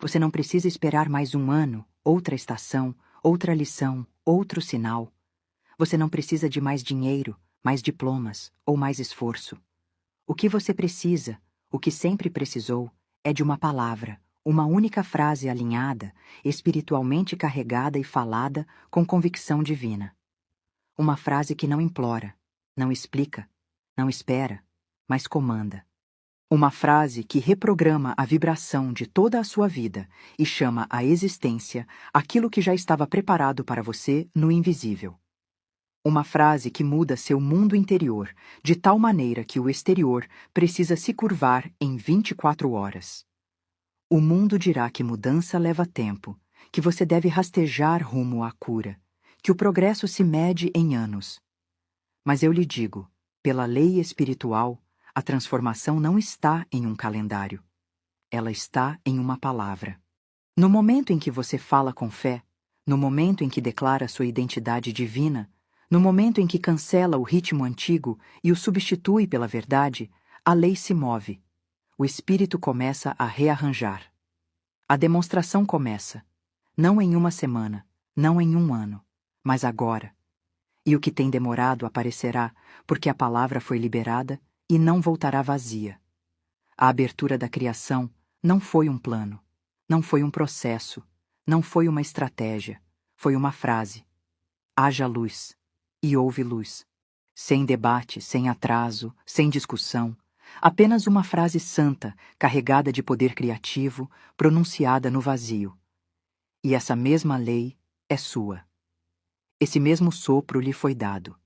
Você não precisa esperar mais um ano, outra estação, outra lição, outro sinal. Você não precisa de mais dinheiro, mais diplomas ou mais esforço. O que você precisa, o que sempre precisou, é de uma palavra, uma única frase alinhada, espiritualmente carregada e falada com convicção divina. Uma frase que não implora, não explica, não espera, mas comanda. Uma frase que reprograma a vibração de toda a sua vida e chama à existência aquilo que já estava preparado para você no invisível. Uma frase que muda seu mundo interior de tal maneira que o exterior precisa se curvar em 24 horas. O mundo dirá que mudança leva tempo, que você deve rastejar rumo à cura, que o progresso se mede em anos. Mas eu lhe digo, pela lei espiritual, a transformação não está em um calendário. Ela está em uma palavra. No momento em que você fala com fé, no momento em que declara sua identidade divina, no momento em que cancela o ritmo antigo e o substitui pela verdade, a lei se move. O espírito começa a rearranjar. A demonstração começa, não em uma semana, não em um ano, mas agora. E o que tem demorado aparecerá, porque a palavra foi liberada e não voltará vazia. A abertura da criação não foi um plano, não foi um processo, não foi uma estratégia, foi uma frase. Haja luz. E houve luz. Sem debate, sem atraso, sem discussão. Apenas uma frase santa, carregada de poder criativo, pronunciada no vazio. E essa mesma lei é sua. Esse mesmo sopro lhe foi dado.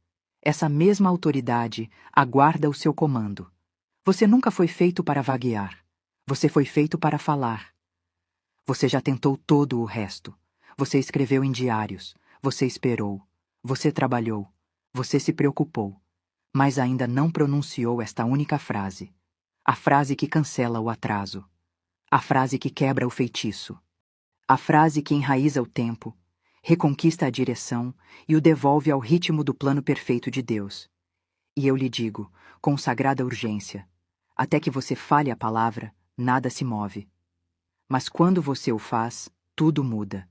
Essa mesma autoridade aguarda o seu comando. Você nunca foi feito para vaguear. Você foi feito para falar. Você já tentou todo o resto. Você escreveu em diários. Você esperou. Você trabalhou. Você se preocupou. Mas ainda não pronunciou esta única frase. A frase que cancela o atraso. A frase que quebra o feitiço. A frase que enraiza o tempo, reconquista a direção e o devolve ao ritmo do plano perfeito de Deus. E eu lhe digo, com sagrada urgência, até que você fale a palavra, nada se move. Mas quando você o faz, tudo muda.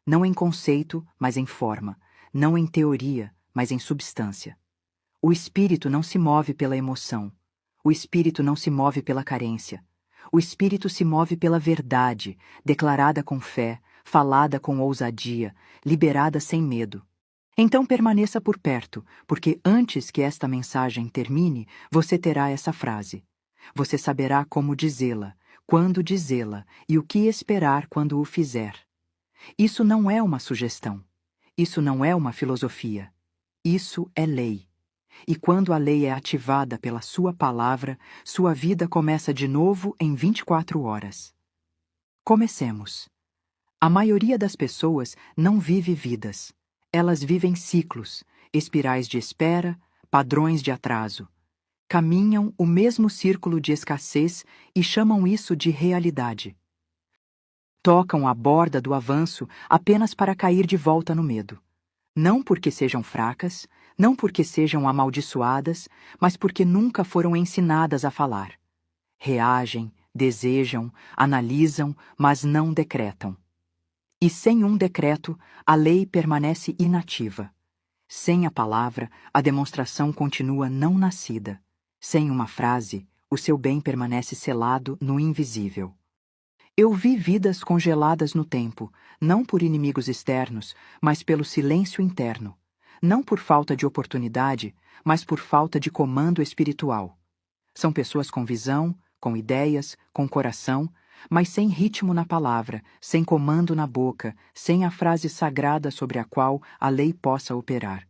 Não em conceito, mas em forma. Não em teoria, mas em substância. O espírito não se move pela emoção. O espírito não se move pela carência. O espírito se move pela verdade, declarada com fé, falada com ousadia, liberada sem medo. Então permaneça por perto, porque antes que esta mensagem termine, você terá essa frase. Você saberá como dizê-la, quando dizê-la e o que esperar quando o fizer. Isso não é uma sugestão. Isso não é uma filosofia. Isso é lei. E quando a lei é ativada pela sua palavra, sua vida começa de novo em 24 horas. Comecemos. A maioria das pessoas não vive vidas. Elas vivem ciclos, espirais de espera, padrões de atraso. Caminham o mesmo círculo de escassez e chamam isso de realidade. Tocam a borda do avanço apenas para cair de volta no medo. Não porque sejam fracas, não porque sejam amaldiçoadas, mas porque nunca foram ensinadas a falar. Reagem, desejam, analisam, mas não decretam. E sem um decreto, a lei permanece inativa. Sem a palavra, a demonstração continua não nascida. Sem uma frase, o seu bem permanece selado no invisível. Eu vi vidas congeladas no tempo, não por inimigos externos, mas pelo silêncio interno. Não por falta de oportunidade, mas por falta de comando espiritual. São pessoas com visão, com ideias, com coração, mas sem ritmo na palavra, sem comando na boca, sem a frase sagrada sobre a qual a lei possa operar.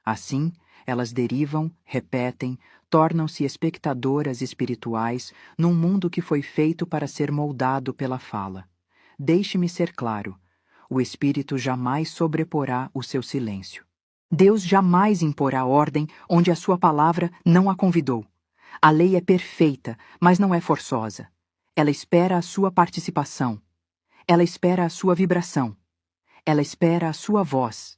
Assim, elas derivam, repetem, tornam-se espectadoras espirituais num mundo que foi feito para ser moldado pela fala. Deixe-me ser claro, o espírito jamais sobreporá o seu silêncio. Deus jamais imporá ordem onde a sua palavra não a convidou. A lei é perfeita, mas não é forçosa. Ela espera a sua participação. Ela espera a sua vibração. Ela espera a sua voz.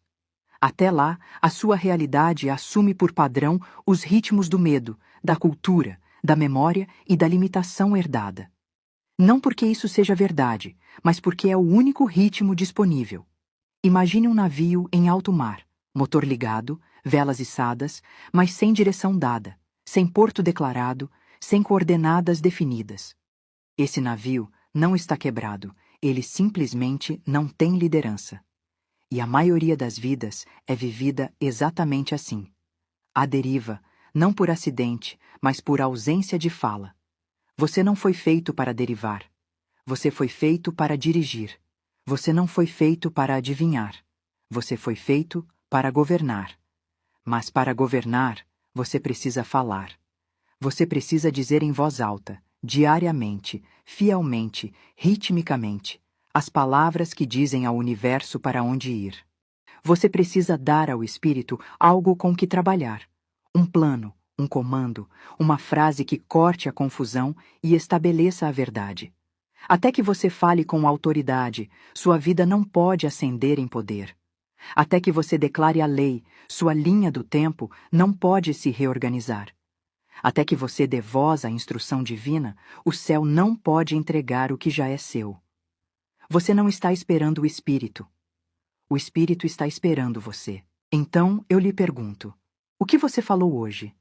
Até lá, a sua realidade assume por padrão os ritmos do medo, da cultura, da memória e da limitação herdada. Não porque isso seja verdade, mas porque é o único ritmo disponível. Imagine um navio em alto mar, motor ligado, velas içadas, mas sem direção dada, sem porto declarado, sem coordenadas definidas. Esse navio não está quebrado, ele simplesmente não tem liderança. E a maioria das vidas é vivida exatamente assim. À deriva, não por acidente, mas por ausência de fala. Você não foi feito para derivar. Você foi feito para dirigir. Você não foi feito para adivinhar. Você foi feito para governar. Mas para governar, você precisa falar. Você precisa dizer em voz alta, diariamente, fielmente, ritmicamente, as palavras que dizem ao universo para onde ir. Você precisa dar ao espírito algo com que trabalhar. Um plano, um comando, uma frase que corte a confusão e estabeleça a verdade. Até que você fale com autoridade, sua vida não pode ascender em poder. Até que você declare a lei, sua linha do tempo não pode se reorganizar. Até que você dê voz à instrução divina, o céu não pode entregar o que já é seu. Você não está esperando o Espírito. O Espírito está esperando você. Então, eu lhe pergunto, o que você falou hoje?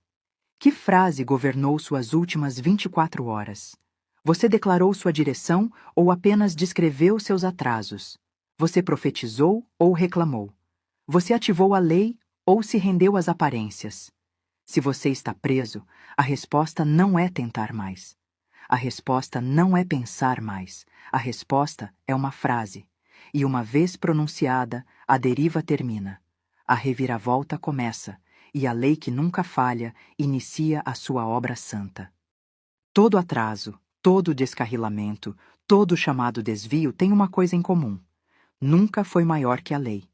Que frase governou suas últimas 24 horas? Você declarou sua direção ou apenas descreveu seus atrasos? Você profetizou ou reclamou? Você ativou a lei ou se rendeu às aparências? Se você está preso, a resposta não é tentar mais. A resposta não é pensar mais. A resposta é uma frase. E uma vez pronunciada, a deriva termina. A reviravolta começa, e a lei que nunca falha inicia a sua obra santa. Todo atraso, todo descarrilamento, todo chamado desvio tem uma coisa em comum. Nunca foi maior que a lei.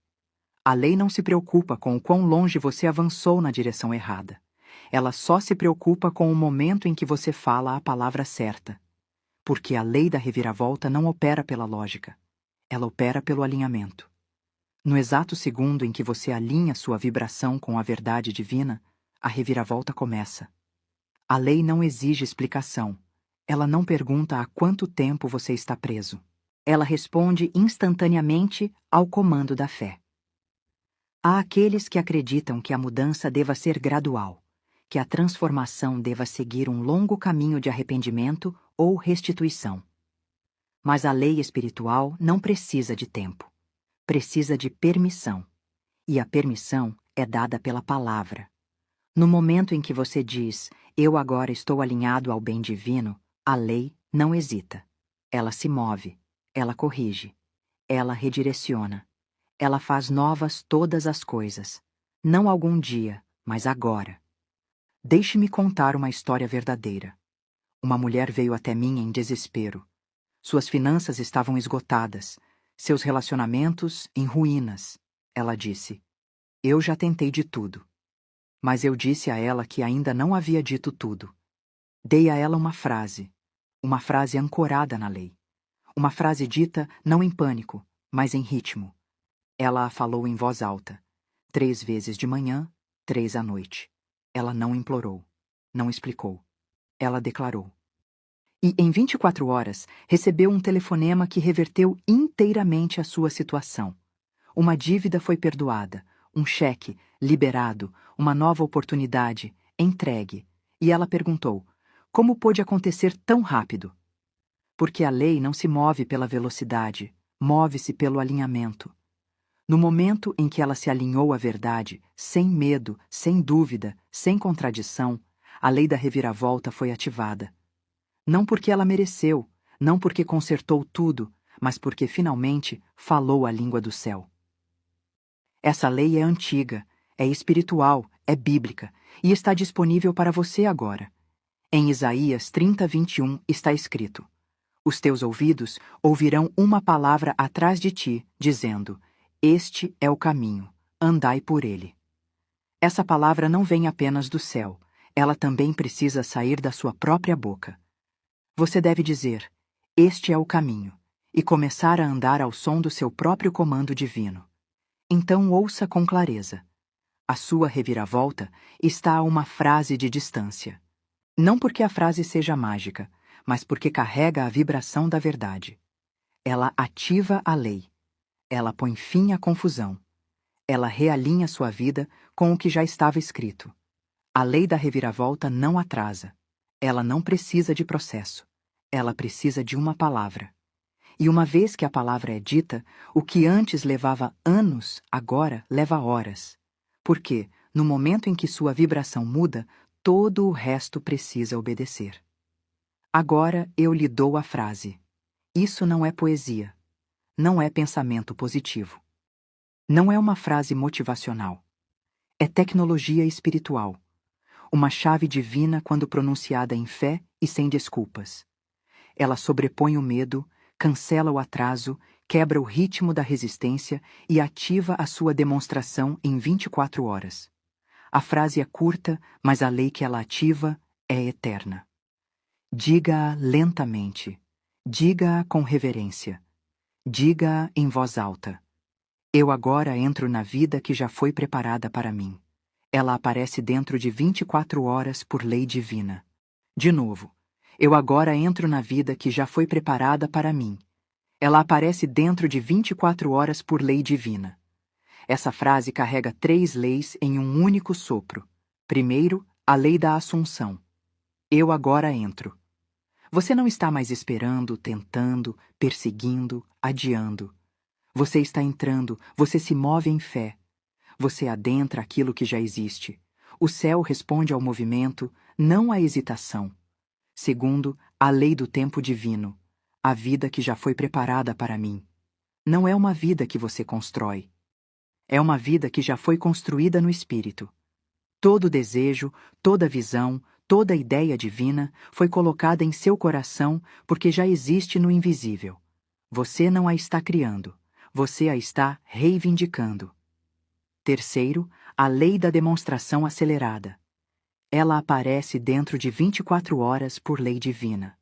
A lei não se preocupa com o quão longe você avançou na direção errada. Ela só se preocupa com o momento em que você fala a palavra certa. Porque a lei da reviravolta não opera pela lógica. Ela opera pelo alinhamento. No exato segundo em que você alinha sua vibração com a verdade divina, a reviravolta começa. A lei não exige explicação. Ela não pergunta há quanto tempo você está preso. Ela responde instantaneamente ao comando da fé. Há aqueles que acreditam que a mudança deva ser gradual, que a transformação deva seguir um longo caminho de arrependimento ou restituição. Mas a lei espiritual não precisa de tempo. Precisa de permissão. E a permissão é dada pela palavra. No momento em que você diz, eu agora estou alinhado ao bem divino, a lei não hesita. Ela se move, ela corrige, ela redireciona. Ela faz novas todas as coisas. Não algum dia, mas agora. Deixe-me contar uma história verdadeira. Uma mulher veio até mim em desespero. Suas finanças estavam esgotadas, seus relacionamentos em ruínas. Ela disse, eu já tentei de tudo. Mas eu disse a ela que ainda não havia dito tudo. Dei a ela uma frase ancorada na lei. Uma frase dita não em pânico, mas em ritmo. Ela a falou em voz alta, 3 vezes de manhã, 3 à noite. Ela não implorou, não explicou. Ela declarou. E em 24 horas recebeu um telefonema que reverteu inteiramente a sua situação. Uma dívida foi perdoada, um cheque liberado, uma nova oportunidade entregue. E ela perguntou, como pôde acontecer tão rápido? Porque a lei não se move pela velocidade, move-se pelo alinhamento. No momento em que ela se alinhou à verdade, sem medo, sem dúvida, sem contradição, a lei da reviravolta foi ativada. Não porque ela mereceu, não porque consertou tudo, mas porque finalmente falou a língua do céu. Essa lei é antiga, é espiritual, é bíblica e está disponível para você agora. Em Isaías 30:21 está escrito: os teus ouvidos ouvirão uma palavra atrás de ti, dizendo: este é o caminho, andai por ele. Essa palavra não vem apenas do céu, ela também precisa sair da sua própria boca. Você deve dizer, este é o caminho, e começar a andar ao som do seu próprio comando divino. Então ouça com clareza. A sua reviravolta está a uma frase de distância. Não porque a frase seja mágica, mas porque carrega a vibração da verdade. Ela ativa a lei. Ela põe fim à confusão. Ela realinha sua vida com o que já estava escrito. A lei da reviravolta não atrasa. Ela não precisa de processo. Ela precisa de uma palavra. E uma vez que a palavra é dita, o que antes levava anos, agora leva horas. Porque, no momento em que sua vibração muda, todo o resto precisa obedecer. Agora eu lhe dou a frase. Isso não é poesia. Não é pensamento positivo. Não é uma frase motivacional. É tecnologia espiritual. Uma chave divina quando pronunciada em fé e sem desculpas. Ela sobrepõe o medo, cancela o atraso, quebra o ritmo da resistência e ativa a sua demonstração em 24 horas. A frase é curta, mas a lei que ela ativa é eterna. Diga-a lentamente. Diga-a com reverência. Diga-a em voz alta. Eu agora entro na vida que já foi preparada para mim. Ela aparece dentro de 24 horas por lei divina. De novo. Eu agora entro na vida que já foi preparada para mim. Ela aparece dentro de 24 horas por lei divina. Essa frase carrega 3 leis em um único sopro. Primeiro, a lei da assunção. Eu agora entro. Você não está mais esperando, tentando, perseguindo, adiando. Você está entrando, você se move em fé. Você adentra aquilo que já existe. O céu responde ao movimento, não à hesitação. Segundo, a lei do tempo divino, a vida que já foi preparada para mim. Não é uma vida que você constrói. É uma vida que já foi construída no Espírito. Todo desejo, toda visão, toda ideia divina foi colocada em seu coração porque já existe no invisível. Você não a está criando, você a está reivindicando. Terceiro, a lei da demonstração acelerada. Ela aparece dentro de 24 horas por lei divina.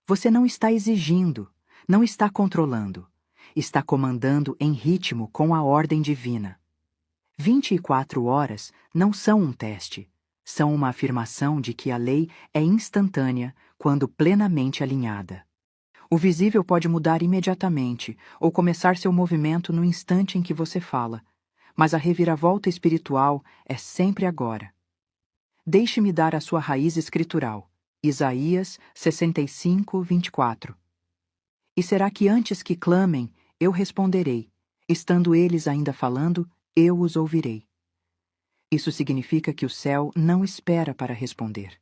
Você não está exigindo, não está controlando. Está comandando em ritmo com a ordem divina. 24 horas não são um teste, são uma afirmação de que a lei é instantânea quando plenamente alinhada. O visível pode mudar imediatamente ou começar seu movimento no instante em que você fala, mas a reviravolta espiritual é sempre agora. Deixe-me dar a sua raiz escritural. Isaías 65, 24. E será que antes que clamem, eu responderei. Estando eles ainda falando, eu os ouvirei. Isso significa que o céu não espera para responder.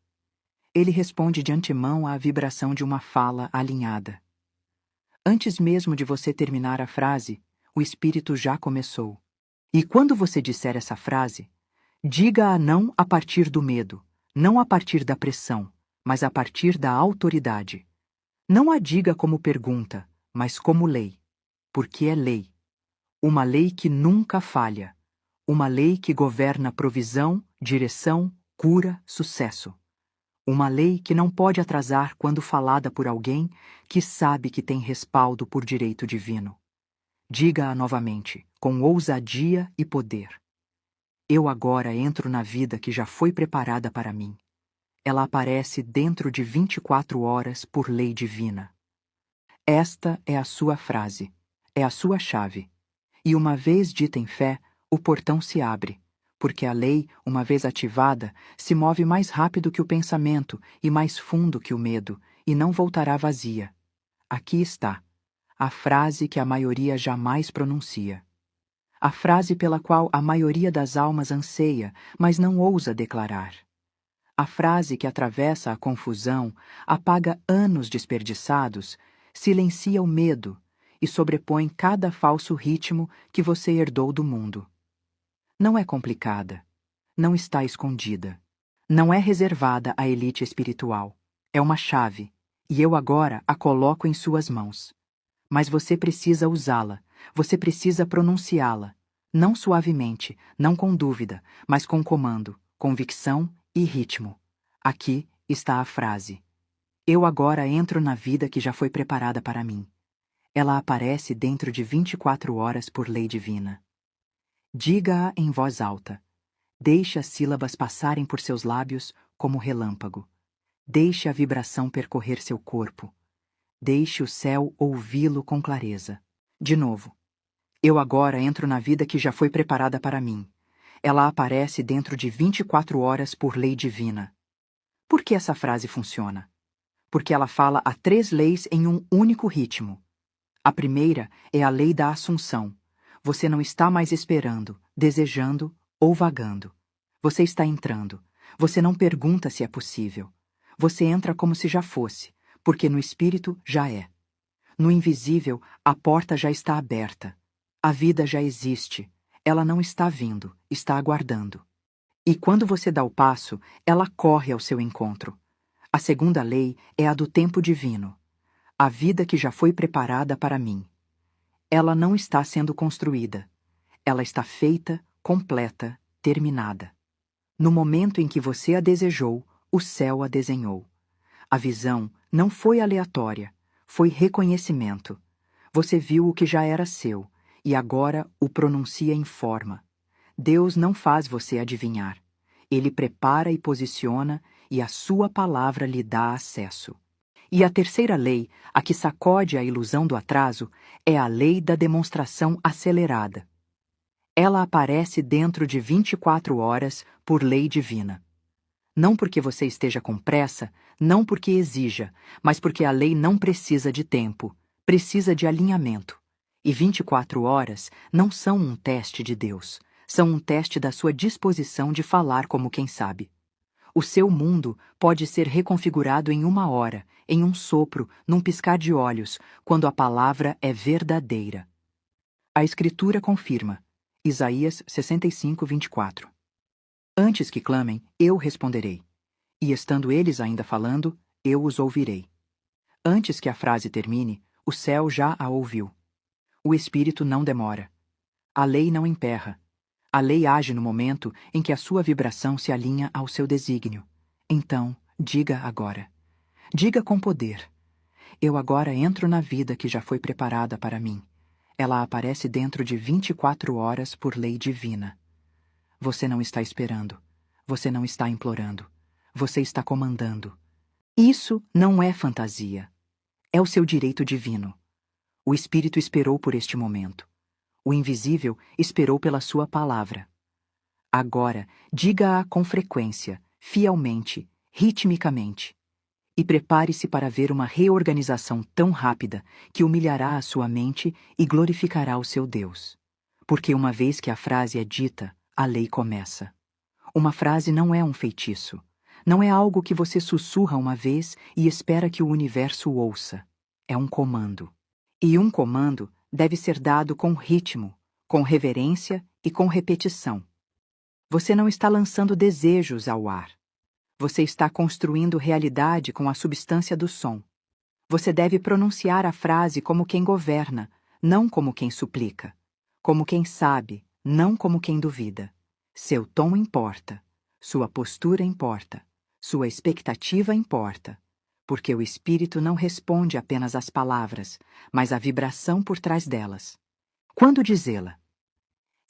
Ele responde de antemão à vibração de uma fala alinhada. Antes mesmo de você terminar a frase, o Espírito já começou. E quando você disser essa frase, diga-a não a partir do medo, não a partir da pressão, mas a partir da autoridade. Não a diga como pergunta, mas como lei, porque é lei. Uma lei que nunca falha. Uma lei que governa provisão, direção, cura, sucesso. Uma lei que não pode atrasar quando falada por alguém que sabe que tem respaldo por direito divino. Diga-a novamente, com ousadia e poder. Eu agora entro na vida que já foi preparada para mim. Ela aparece dentro de 24 horas por lei divina. Esta é a sua frase, é a sua chave. E uma vez dita em fé, o portão se abre, porque a lei, uma vez ativada, se move mais rápido que o pensamento e mais fundo que o medo, e não voltará vazia. Aqui está, a frase que a maioria jamais pronuncia. A frase pela qual a maioria das almas anseia, mas não ousa declarar. A frase que atravessa a confusão, apaga anos desperdiçados, silencia o medo e sobrepõe cada falso ritmo que você herdou do mundo. Não é complicada. Não está escondida. Não é reservada à elite espiritual. É uma chave, e eu agora a coloco em suas mãos. Mas você precisa usá-la, você precisa pronunciá-la, não suavemente, não com dúvida, mas com comando, convicção e ritmo. Aqui está a frase. Eu agora entro na vida que já foi preparada para mim. Ela aparece dentro de 24 horas por lei divina. Diga-a em voz alta. Deixe as sílabas passarem por seus lábios como relâmpago. Deixe a vibração percorrer seu corpo. Deixe o céu ouvi-lo com clareza. De novo. Eu agora entro na vida que já foi preparada para mim. Ela aparece dentro de 24 horas por lei divina. Por que essa frase funciona? Porque ela fala a 3 leis em um único ritmo. A primeira é a lei da assunção. Você não está mais esperando, desejando ou vagando. Você está entrando. Você não pergunta se é possível. Você entra como se já fosse, porque no espírito já é. No invisível, a porta já está aberta. A vida já existe. Ela não está vindo, está aguardando. E quando você dá o passo, ela corre ao seu encontro. A segunda lei é a do tempo divino. A vida que já foi preparada para mim. Ela não está sendo construída. Ela está feita, completa, terminada. No momento em que você a desejou, o céu a desenhou. A visão não foi aleatória, foi reconhecimento. Você viu o que já era seu, e agora o pronuncia em forma. Deus não faz você adivinhar. Ele prepara e posiciona, e a sua palavra lhe dá acesso. E a terceira lei, a que sacode a ilusão do atraso, é a lei da demonstração acelerada. Ela aparece dentro de 24 horas por lei divina. Não porque você esteja com pressa, não porque exija, mas porque a lei não precisa de tempo, precisa de alinhamento. E 24 horas não são um teste de Deus, são um teste da sua disposição de falar como quem sabe. O seu mundo pode ser reconfigurado em 1 hora, em um sopro, num piscar de olhos, quando a palavra é verdadeira. A Escritura confirma. Isaías 65, 24. Antes que clamem, eu responderei. E estando eles ainda falando, eu os ouvirei. Antes que a frase termine, o céu já a ouviu. O Espírito não demora. A lei não emperra. A lei age no momento em que a sua vibração se alinha ao seu desígnio. Então, diga agora. Diga com poder. Eu agora entro na vida que já foi preparada para mim. Ela aparece dentro de 24 horas por lei divina. Você não está esperando. Você não está implorando. Você está comandando. Isso não é fantasia. É o seu direito divino. O Espírito esperou por este momento. O invisível esperou pela sua palavra. Agora, diga-a com frequência, fielmente, ritmicamente. E prepare-se para ver uma reorganização tão rápida que humilhará a sua mente e glorificará o seu Deus. Porque uma vez que a frase é dita, a lei começa. Uma frase não é um feitiço. Não é algo que você sussurra uma vez e espera que o universo ouça. É um comando. E um comando deve ser dado com ritmo, com reverência e com repetição. Você não está lançando desejos ao ar. Você está construindo realidade com a substância do som. Você deve pronunciar a frase como quem governa, não como quem suplica. Como quem sabe, não como quem duvida. Seu tom importa. Sua postura importa. Sua expectativa importa. Porque o espírito não responde apenas às palavras, mas à vibração por trás delas. Quando dizê-la?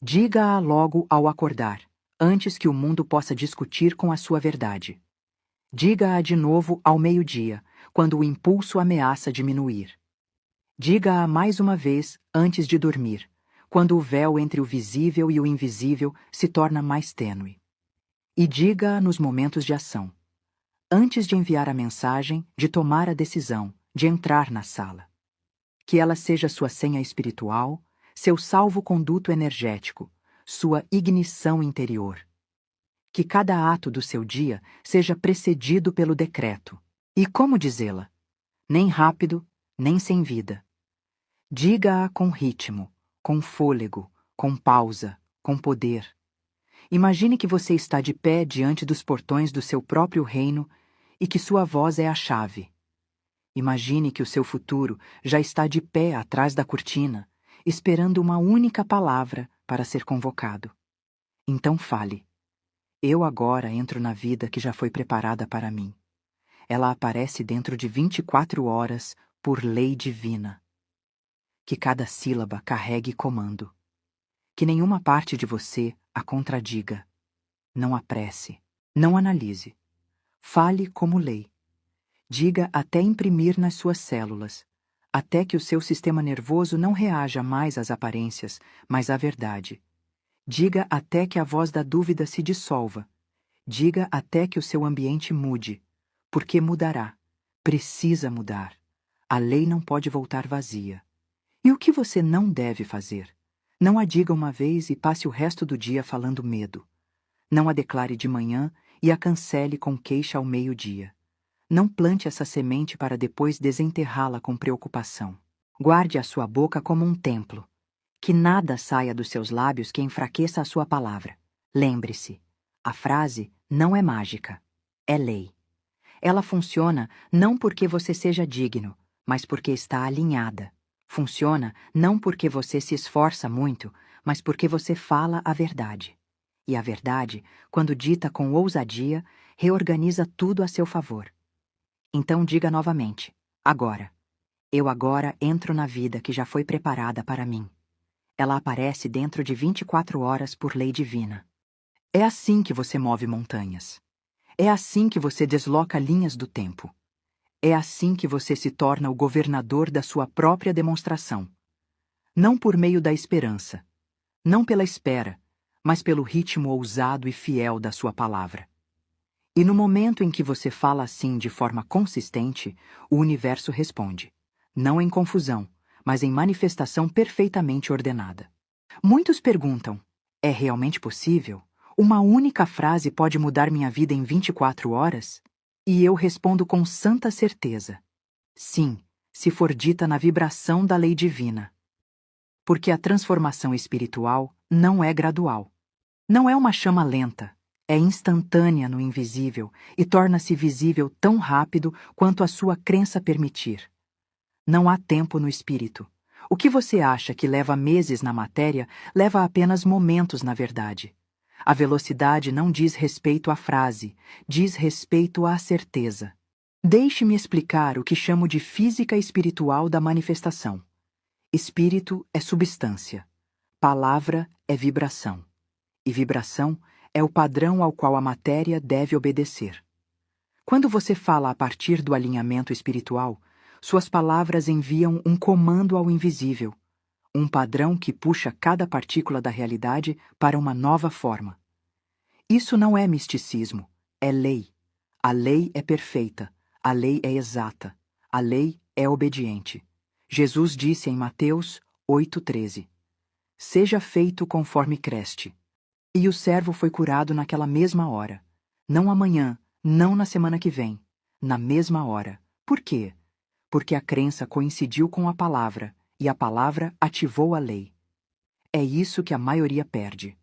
Diga-a logo ao acordar, antes que o mundo possa discutir com a sua verdade. Diga-a de novo ao meio-dia, quando o impulso ameaça diminuir. Diga-a mais uma vez antes de dormir, quando o véu entre o visível e o invisível se torna mais tênue. E diga-a nos momentos de ação. Antes de enviar a mensagem, de tomar a decisão, de entrar na sala. Que ela seja sua senha espiritual, seu salvo-conduto energético, sua ignição interior. Que cada ato do seu dia seja precedido pelo decreto. E como dizê-la? Nem rápido, nem sem vida. Diga-a com ritmo, com fôlego, com pausa, com poder. Imagine que você está de pé diante dos portões do seu próprio reino e que sua voz é a chave. Imagine que o seu futuro já está de pé atrás da cortina, esperando uma única palavra para ser convocado. Então fale. Eu agora entro na vida que já foi preparada para mim. Ela aparece dentro de 24 horas por lei divina. Que cada sílaba carregue comando. Que nenhuma parte de você a contradiga. Não apresse. Não analise. Fale como lei. Diga até imprimir nas suas células, até que o seu sistema nervoso não reaja mais às aparências, mas à verdade. Diga até que a voz da dúvida se dissolva. Diga até que o seu ambiente mude, porque mudará. Precisa mudar. A lei não pode voltar vazia. E o que você não deve fazer? Não a diga uma vez e passe o resto do dia falando medo. Não a declare de manhã e a cancele com queixa ao meio-dia. Não plante essa semente para depois desenterrá-la com preocupação. Guarde a sua boca como um templo. Que nada saia dos seus lábios que enfraqueça a sua palavra. Lembre-se, a frase não é mágica, é lei. Ela funciona não porque você seja digno, mas porque está alinhada. Funciona não porque você se esforça muito, mas porque você fala a verdade. E a verdade, quando dita com ousadia, reorganiza tudo a seu favor. Então diga novamente, agora. Eu agora entro na vida que já foi preparada para mim. Ela aparece dentro de 24 horas por lei divina. É assim que você move montanhas. É assim que você desloca linhas do tempo. É assim que você se torna o governador da sua própria demonstração. Não por meio da esperança, não pela espera, mas pelo ritmo ousado e fiel da sua palavra. E no momento em que você fala assim de forma consistente, o universo responde. Não em confusão, mas em manifestação perfeitamente ordenada. Muitos perguntam, é realmente possível? Uma única frase pode mudar minha vida em 24 horas? E eu respondo com santa certeza. Sim, se for dita na vibração da lei divina. Porque a transformação espiritual não é gradual. Não é uma chama lenta. É instantânea no invisível e torna-se visível tão rápido quanto a sua crença permitir. Não há tempo no espírito. O que você acha que leva meses na matéria, leva apenas momentos na verdade. A velocidade não diz respeito à frase, diz respeito à certeza. Deixe-me explicar o que chamo de física espiritual da manifestação. Espírito é substância. Palavra é vibração. E vibração é o padrão ao qual a matéria deve obedecer. Quando você fala a partir do alinhamento espiritual, suas palavras enviam um comando ao invisível, um padrão que puxa cada partícula da realidade para uma nova forma. Isso não é misticismo, é lei. A lei é perfeita, a lei é exata, a lei é obediente. Jesus disse em Mateus 8,13: Seja feito conforme creste. E o servo foi curado naquela mesma hora. Não amanhã, não na semana que vem. Na mesma hora. Por quê? Porque a crença coincidiu com a palavra, e a palavra ativou a lei. É isso que a maioria perde.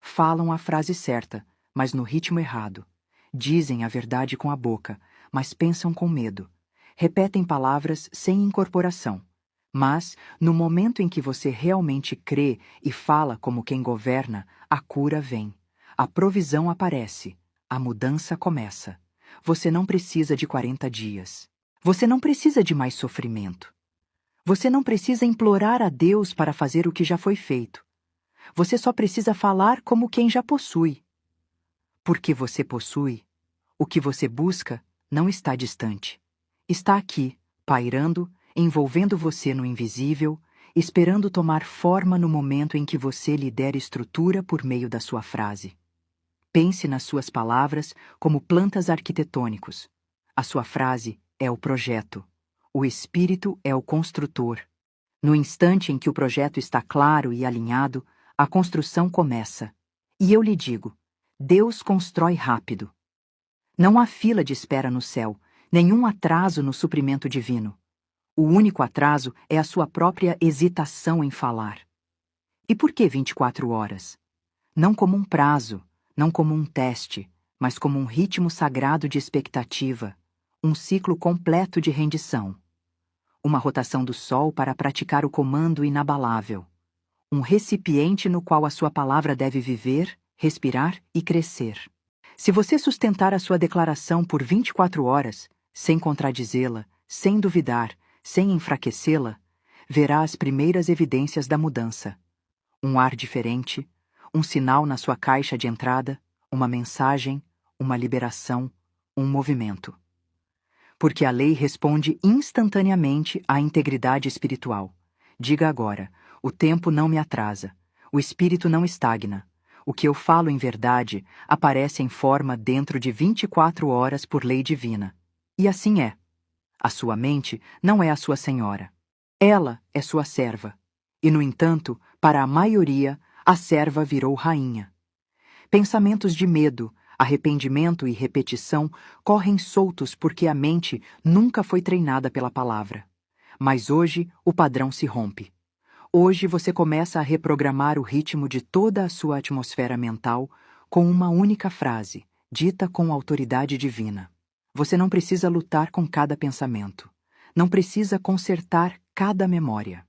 Falam a frase certa, mas no ritmo errado. Dizem a verdade com a boca, mas pensam com medo. Repetem palavras sem incorporação. Mas, no momento em que você realmente crê e fala como quem governa, a cura vem. A provisão aparece. A mudança começa. Você não precisa de 40 dias. Você não precisa de mais sofrimento. Você não precisa implorar a Deus para fazer o que já foi feito. Você só precisa falar como quem já possui. Porque você possui, o que você busca não está distante. Está aqui, pairando, envolvendo você no invisível, esperando tomar forma no momento em que você lhe der estrutura por meio da sua frase. Pense nas suas palavras como plantas arquitetônicos. A sua frase é o projeto. O espírito é o construtor. No instante em que o projeto está claro e alinhado, a construção começa. E eu lhe digo, Deus constrói rápido. Não há fila de espera no céu, nenhum atraso no suprimento divino. O único atraso é a sua própria hesitação em falar. E por que 24 horas? Não como um prazo, não como um teste, mas como um ritmo sagrado de expectativa, um ciclo completo de rendição. Uma rotação do Sol para praticar o comando inabalável. Um recipiente no qual a sua palavra deve viver, respirar e crescer. Se você sustentar a sua declaração por 24 horas, sem contradizê-la, sem duvidar, sem enfraquecê-la, verá as primeiras evidências da mudança. Um ar diferente, um sinal na sua caixa de entrada, uma mensagem, uma liberação, um movimento. porque a lei responde instantaneamente à integridade espiritual. Diga agora: o tempo não me atrasa, o espírito não estagna. O que eu falo em verdade aparece em forma dentro de 24 horas por lei divina. E assim é. A sua mente não é a sua senhora. Ela é sua serva. E, no entanto, para a maioria, a serva virou rainha. Pensamentos de medo, arrependimento e repetição correm soltos porque a mente nunca foi treinada pela palavra. Mas hoje o padrão se rompe. Hoje você começa a reprogramar o ritmo de toda a sua atmosfera mental com uma única frase, dita com autoridade divina. Você não precisa lutar com cada pensamento. Não precisa consertar cada memória.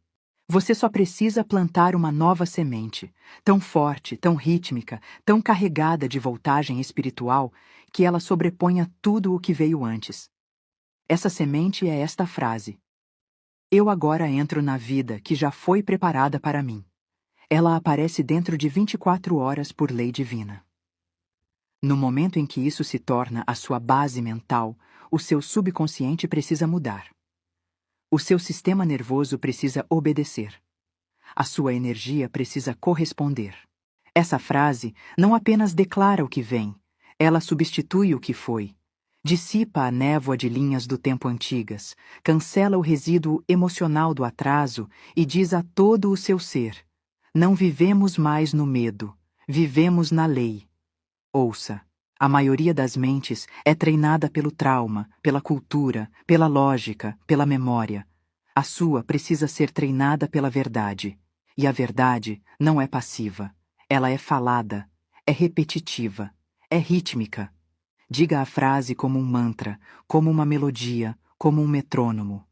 Você só precisa plantar uma nova semente, tão forte, tão rítmica, tão carregada de voltagem espiritual, que ela sobreponha tudo o que veio antes. Essa semente é esta frase: eu agora entro na vida que já foi preparada para mim. Ela aparece dentro de 24 horas por lei divina. No momento em que isso se torna a sua base mental, o seu subconsciente precisa mudar. O seu sistema nervoso precisa obedecer. A sua energia precisa corresponder. Essa frase não apenas declara o que vem, ela substitui o que foi. Dissipa a névoa de linhas do tempo antigas, cancela o resíduo emocional do atraso e diz a todo o seu ser: não vivemos mais no medo, vivemos na lei. Ouça, a maioria das mentes é treinada pelo trauma, pela cultura, pela lógica, pela memória. A sua precisa ser treinada pela verdade. E a verdade não é passiva. Ela é falada, é repetitiva, é rítmica. Diga a frase como um mantra, como uma melodia, como um metrônomo.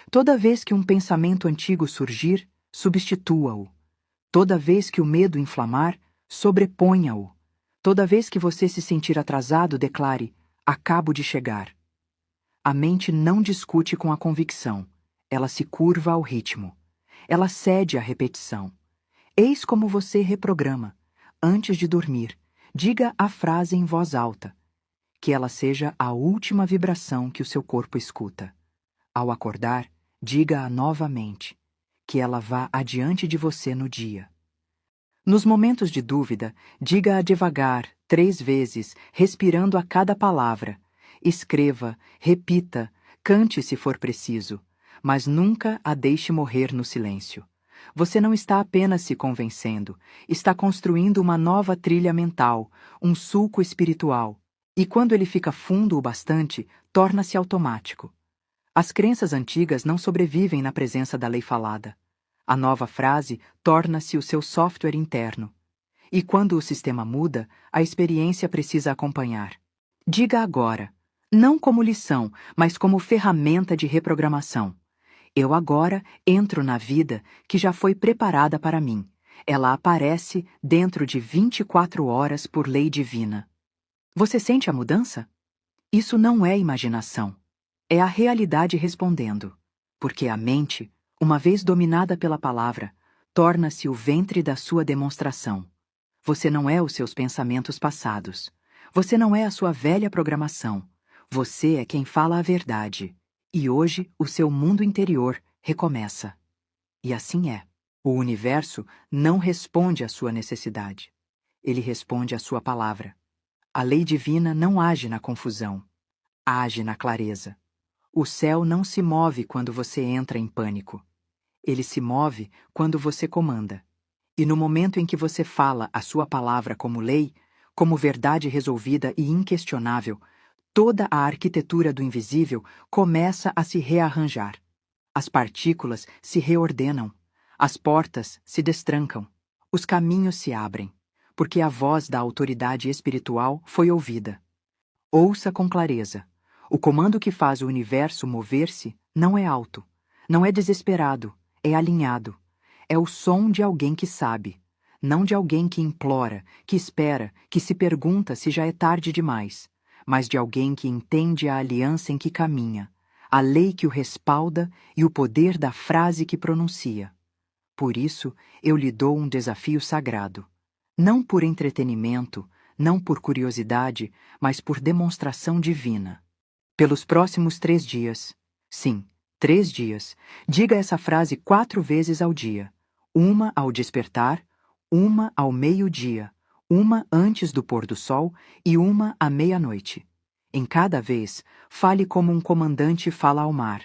Toda vez que um pensamento antigo surgir, substitua-o. Toda vez que o medo inflamar, sobreponha-o. Toda vez que você se sentir atrasado, declare: acabo de chegar. A mente não discute com a convicção. Ela se curva ao ritmo. Ela cede à repetição. Eis como você reprograma. Antes de dormir, diga a frase em voz alta. Que ela seja a última vibração que o seu corpo escuta. Ao acordar, diga-a novamente. Que ela vá adiante de você no dia. Nos momentos de dúvida, diga-a devagar, 3 vezes, respirando a cada palavra. Escreva, repita, cante se for preciso, mas nunca a deixe morrer no silêncio. Você não está apenas se convencendo, está construindo uma nova trilha mental, um sulco espiritual, e quando ele fica fundo o bastante, torna-se automático. As crenças antigas não sobrevivem na presença da lei falada. A nova frase torna-se o seu software interno. E quando o sistema muda, a experiência precisa acompanhar. Diga agora, não como lição, mas como ferramenta de reprogramação. Eu agora entro na vida que já foi preparada para mim. Ela aparece dentro de 24 horas por lei divina. Você sente a mudança? Isso não é imaginação. É a realidade respondendo. Porque a mente, uma vez dominada pela palavra, torna-se o ventre da sua demonstração. Você não é os seus pensamentos passados. Você não é a sua velha programação. Você é quem fala a verdade. E hoje o seu mundo interior recomeça. E assim é. O universo não responde à sua necessidade. Ele responde à sua palavra. A lei divina não age na confusão. Age na clareza. O céu não se move quando você entra em pânico. Ele se move quando você comanda. E no momento em que você fala a sua palavra como lei, como verdade resolvida e inquestionável, toda a arquitetura do invisível começa a se rearranjar. As partículas se reordenam. As portas se destrancam. Os caminhos se abrem. Porque a voz da autoridade espiritual foi ouvida. Ouça com clareza. O comando que faz o universo mover-se não é alto, não é desesperado, é alinhado. É o som de alguém que sabe, não de alguém que implora, que espera, que se pergunta se já é tarde demais, mas de alguém que entende a aliança em que caminha, a lei que o respalda e o poder da frase que pronuncia. Por isso, eu lhe dou um desafio sagrado. Não por entretenimento, não por curiosidade, mas por demonstração divina. Pelos próximos 3 dias. Sim, 3 dias. Diga essa frase 4 vezes ao dia. Uma ao despertar, uma ao meio-dia, uma antes do pôr do sol e uma à meia-noite. Em cada vez, fale como um comandante fala ao mar.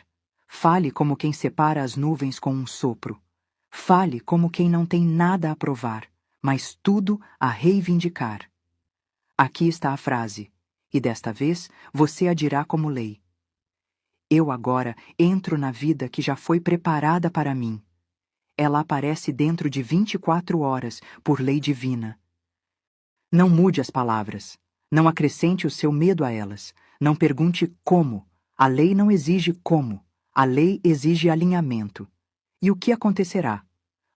Fale como quem separa as nuvens com um sopro. Fale como quem não tem nada a provar, mas tudo a reivindicar. Aqui está a frase, e desta vez você a dirá como lei. Eu agora entro na vida que já foi preparada para mim. Ela aparece dentro de 24 horas, por lei divina. Não mude as palavras. Não acrescente o seu medo a elas. Não pergunte como. A lei não exige como. A lei exige alinhamento. E o que acontecerá?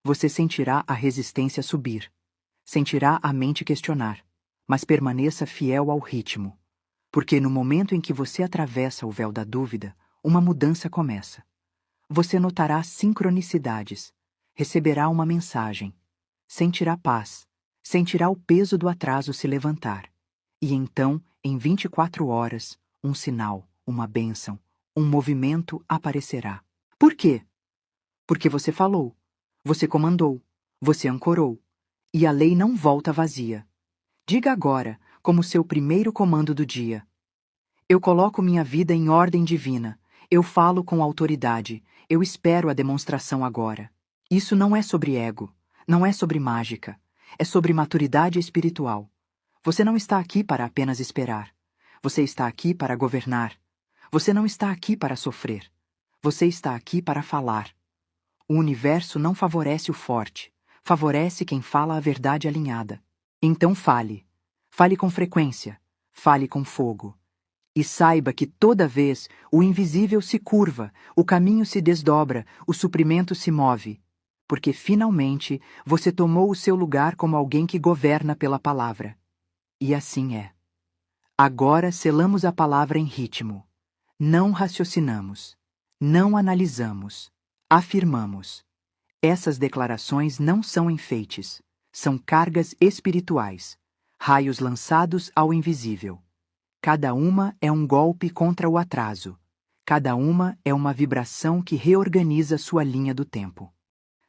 Você sentirá a resistência subir. Sentirá a mente questionar. Mas permaneça fiel ao ritmo. Porque no momento em que você atravessa o véu da dúvida, uma mudança começa. Você notará sincronicidades. Receberá uma mensagem. Sentirá paz. Sentirá o peso do atraso se levantar. E então, em 24 horas, um sinal, uma bênção, um movimento aparecerá. Por quê? Porque você falou, você comandou, você ancorou, e a lei não volta vazia. Diga agora, como seu primeiro comando do dia: eu coloco minha vida em ordem divina, eu falo com autoridade, eu espero a demonstração agora. Isso não é sobre ego, não é sobre mágica, é sobre maturidade espiritual. Você não está aqui para apenas esperar. Você está aqui para governar. Você não está aqui para sofrer. Você está aqui para falar. O universo não favorece o forte, favorece quem fala a verdade alinhada. Então fale. Fale com frequência. Fale com fogo. E saiba que toda vez o invisível se curva, o caminho se desdobra, o suprimento se move. Porque finalmente você tomou o seu lugar como alguém que governa pela palavra. E assim é. Agora selamos a palavra em ritmo. Não raciocinamos. Não analisamos. Afirmamos. Essas declarações não são enfeites. São cargas espirituais. Raios lançados ao invisível. Cada uma é um golpe contra o atraso. Cada uma é uma vibração que reorganiza sua linha do tempo.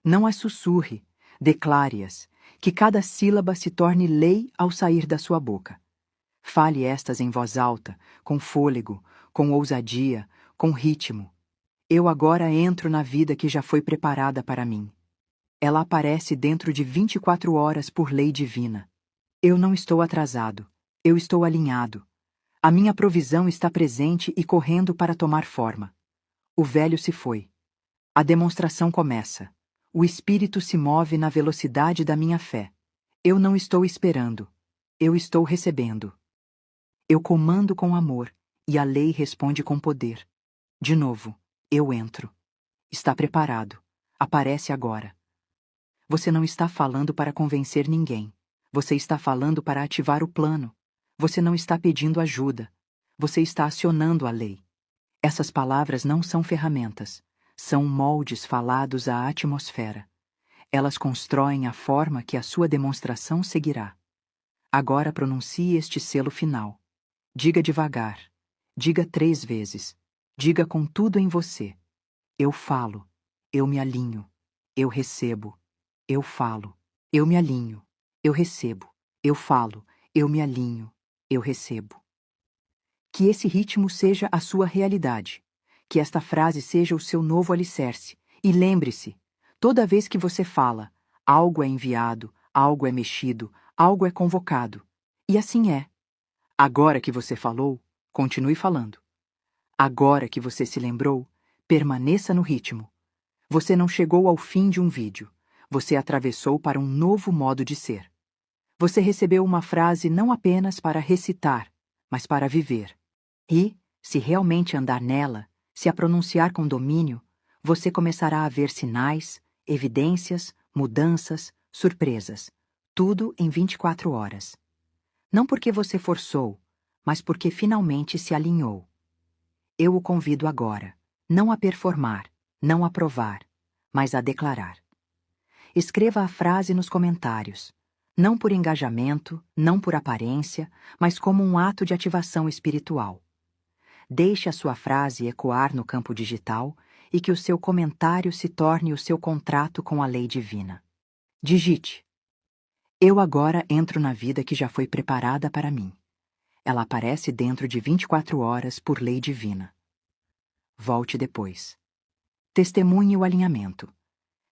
Não as sussurre, declare-as, que cada sílaba se torne lei ao sair da sua boca. Fale estas em voz alta, com fôlego, com ousadia, com ritmo. Eu agora entro na vida que já foi preparada para mim. Ela aparece dentro de 24 horas por lei divina. Eu não estou atrasado, eu estou alinhado. A minha provisão está presente e correndo para tomar forma. O velho se foi. A demonstração começa. O espírito se move na velocidade da minha fé. Eu não estou esperando. Eu estou recebendo. Eu comando com amor, e a lei responde com poder. De novo, eu entro. Está preparado. Aparece agora. Você não está falando para convencer ninguém. Você está falando para ativar o plano. Você não está pedindo ajuda. Você está acionando a lei. Essas palavras não são ferramentas. São moldes falados à atmosfera. Elas constroem a forma que a sua demonstração seguirá. Agora pronuncie este selo final. Diga devagar. Diga 3 vezes. Diga com tudo em você. Eu falo. Eu me alinho. Eu recebo. Eu falo. Eu me alinho. Eu recebo. Eu falo. Eu me alinho. Eu recebo. Que esse ritmo seja a sua realidade. Que esta frase seja o seu novo alicerce. E lembre-se, toda vez que você fala, algo é enviado, algo é mexido, algo é convocado. E assim é. Agora que você falou, continue falando. Agora que você se lembrou, permaneça no ritmo. Você não chegou ao fim de um vídeo. Você atravessou para um novo modo de ser. Você recebeu uma frase não apenas para recitar, mas para viver. E, se realmente andar nela, se a pronunciar com domínio, você começará a ver sinais, evidências, mudanças, surpresas. Tudo em 24 horas. Não porque você forçou, mas porque finalmente se alinhou. Eu o convido agora, não a performar, não a provar, mas a declarar. Escreva a frase nos comentários, não por engajamento, não por aparência, mas como um ato de ativação espiritual. Deixe a sua frase ecoar no campo digital e que o seu comentário se torne o seu contrato com a lei divina. Digite: eu agora entro na vida que já foi preparada para mim. Ela aparece dentro de 24 horas por lei divina. Volte depois. Testemunhe o alinhamento.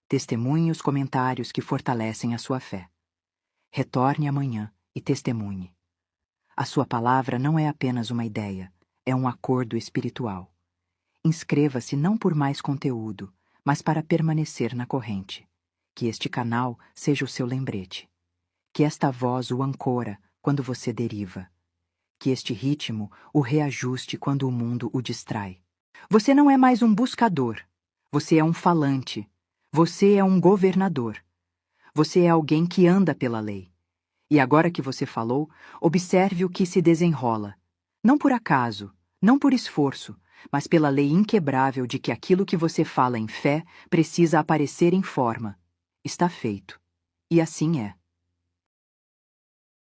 Testemunhe os comentários que fortalecem a sua fé. Retorne amanhã e testemunhe. A sua palavra não é apenas uma ideia, é um acordo espiritual. Inscreva-se não por mais conteúdo, mas para permanecer na corrente. Que este canal seja o seu lembrete. Que esta voz o ancora quando você deriva. Que este ritmo o reajuste quando o mundo o distrai. Você não é mais um buscador. Você é um falante. Você é um governador. Você é alguém que anda pela lei. E agora que você falou, observe o que se desenrola. Não por acaso, não por esforço, mas pela lei inquebrável de que aquilo que você fala em fé precisa aparecer em forma. Está feito. E assim é.